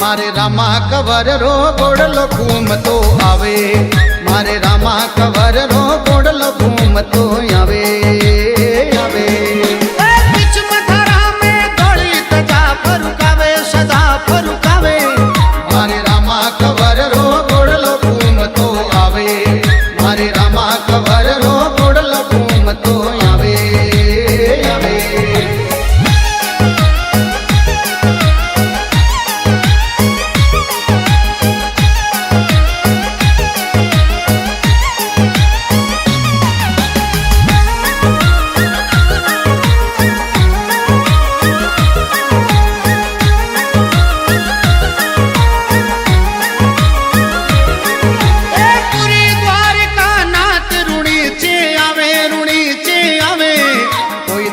मारे रामा कवर रो गोड़लो घूमतो आवे, मारे रामा कवर रो गोड़लो घूमतो आवे आवे। बीच मथारा में दौड़ी तजा फरुकावे सदा फरुकावे, मारे रामा कवर रो गोड़लो घूमतो आवे, मारे रामा कवर रो गोड़लो घूमतो आवे आवे।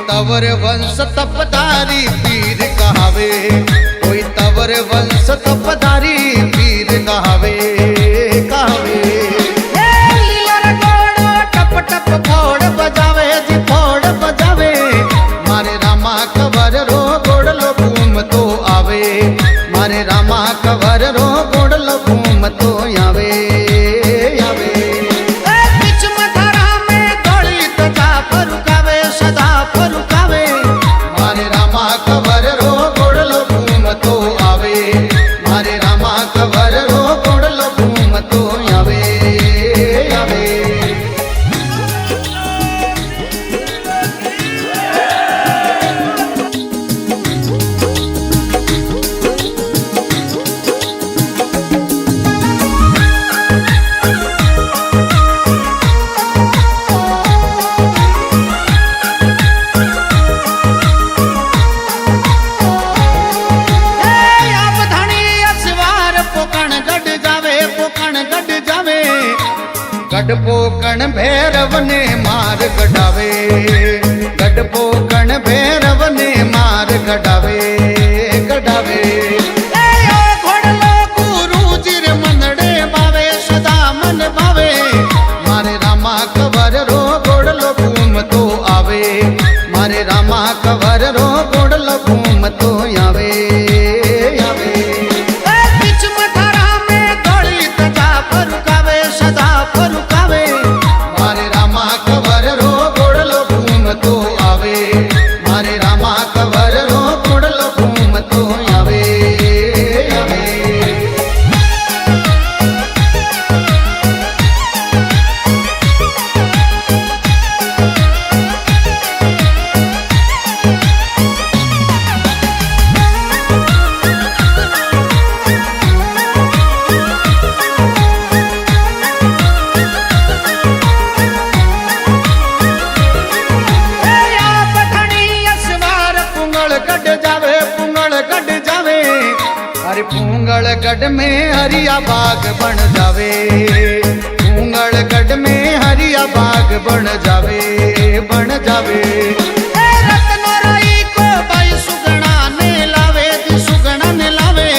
तवर वंश तपधारी पीर कहावे, कोई तवर वंश तपधारी पीर कहावे कहावे। लीला गोड़ो टप टप फोड़ बजावे जी फोड़ बजावे, मारे रामा कवर रो गोड़लो घूमतो आवे, मारे रामा कवर रो गोड़लो घूमतो आवे आवे। बीच मथारा में दौड़ी तजा फरुकावे सदा फरुकावे, मारे रामा कवर रो गोड़लो घूमतो आवे, मारे रामा कवर रो गोड़लो घूमतो आवे आवे। गढ़पोकण भैरव ने मार गढ़ावे, गढ़पोकण भैरव ने मार गढ़ावे गढ़ावे। घोड़लो गुरु जिर मनड़े बावे सदा मन भावे, मारे रामा कवर रो गोड़लो घूमतो आवे, मारे रामा कवर रो गोड़लो घूमतो आवे आवे। बीच मथारा में दौड़ी तजा फरुकावे सदा फरुकावे, मारे रामा कवर रो गोड़लो घूमतो आवे, मारे रामा कवर रो गोड़लो घूमतो आवे आवे। अरे पूंगल गढ़ में हरिया बाग बन जावे, पूंगल गढ़ में हरिया बाग बन जावे बन जावे। रत्नराई को भाई सुगना ने लावे जी सुगना ने लावे,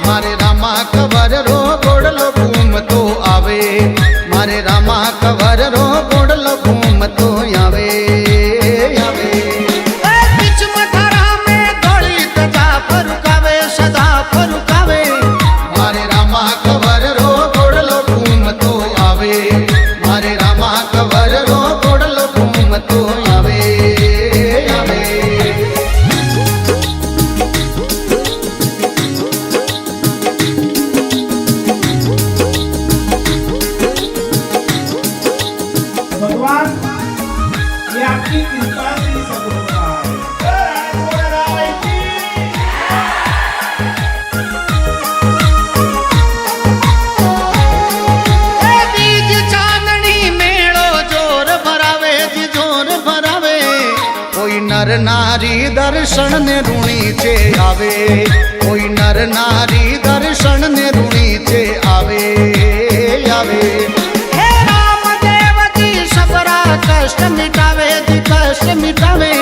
मारे रामा कवर रो गोड़लो घूमतो आवे, मारे रामा कवर रो गोड़लो घूमतो आवे आवे। बीच मथारा में दौड़ी तजा फरुकावे सदा फरुकावे, मारे रामा कवर रो गोड़लो घूमतो आवे, मारे रामा कवर रो गोड़लो घूमतो आवे आवे। भगवान ये आपकी कृपा से सब हो रहा है। बीज चांदनी मेड़ो जोर भरावे जी जोर भरावे, कोई नर नारी दर्शन ने रूणी चे आवे, कोई नर नारी दर्शन ने रूणी चे आवे आवे। हे राम देव जी सबरा कष्ट मिटावे जी कष्ट मिटावे,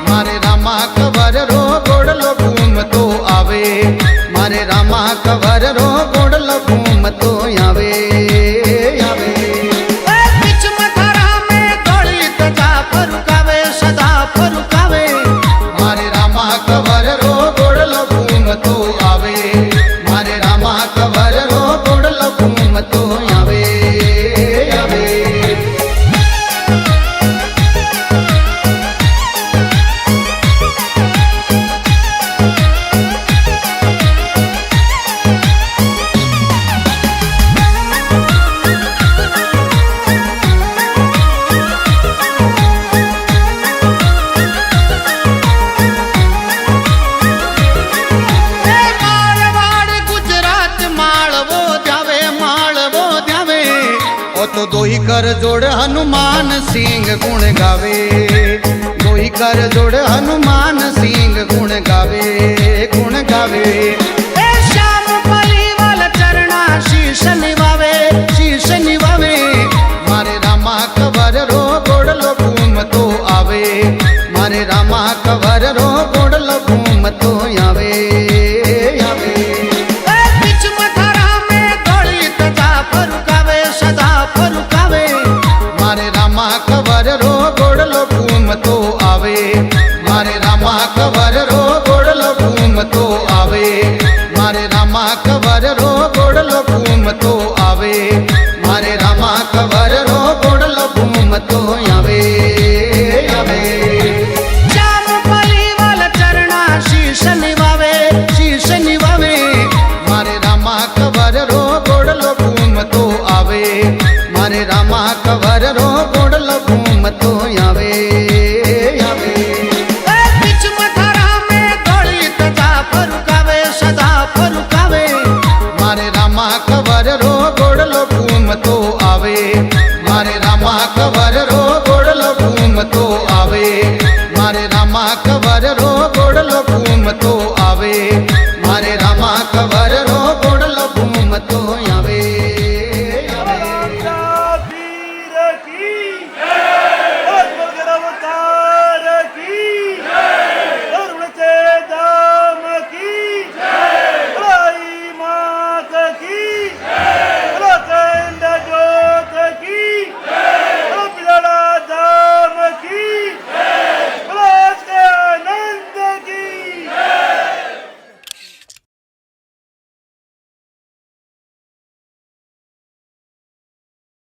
मारे रामा कवर रो गोड़लो घूमतो आवे, मारे रामा कवर रो गोड़लो घूमतो आवे आवे। बीच मथारा में दौड़ी तजा फरुकावे सदा फरुकावे, मारे रामा कवर रो गोड़लो घूमतो आवे, कर जोड़ हनुमान सिंह गुण गावे, लोई कर जोड़ हनुमान सिंह